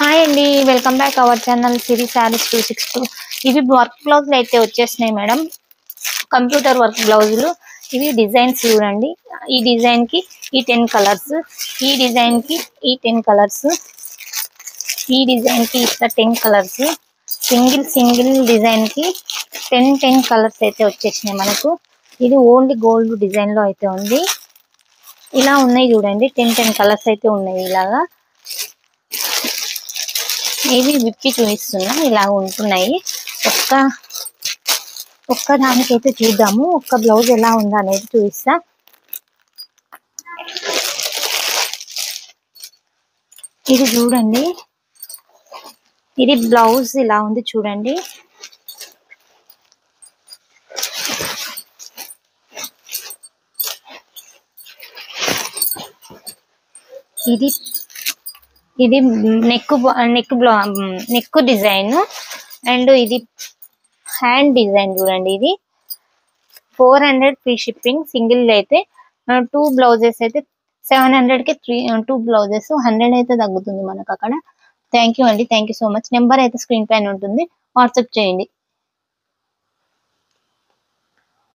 Hi అండి, welcome back our channel సిరి సారీస్ 262. ఇవి work బ్లౌజులు అయితే వచ్చేసినాయి మేడం. కంప్యూటర్ వర్క్ బ్లౌజులు ఇవి. డిజైన్స్ చూడండి, ఈ డిజైన్ కి ఈ 10 కలర్స్, ఈ డిజైన్ కి ఈ 10 కలర్స్, ఈ డిజైన్ కి ఇట్లా 10 కలర్స్, సింగిల్ డిజైన్ కి 10 కలర్స్ అయితే వచ్చేసినాయి మనకు. ఇది ఓన్లీ గోల్డ్ డిజైన్ లో అయితే ఉంది. ఇలా ఉన్నాయి చూడండి, 10 కలర్స్ అయితే ఉన్నాయి. ఇలాగా ఇవి విప్పి చూపిస్తున్నా, ఇలా ఉంటున్నాయి. ఒక్క దానికైతే చూద్దాము, ఒక్క బ్లౌజ్ ఎలా ఉందా అనేది చూపిస్తా. ఇది చూడండి, ఇది బ్లౌజ్ ఇలా ఉంది చూడండి. ఇది నెక్ డిజైన్ అండ్ ఇది హ్యాండ్ డిజైన్ చూడండి. ఇది 400 ఫ్రీ షిప్పింగ్. సింగిల్ అయితే 2 బ్లౌజెస్ అయితే 700 కి 2 బ్లౌజెస్ 100 అయితే తగ్గుతుంది మనకు అక్కడ. థ్యాంక్ యూ అండి, thank you so much. Number అయితే స్క్రీన్ పైన ఉంటుంది, వాట్సాప్ చేయండి.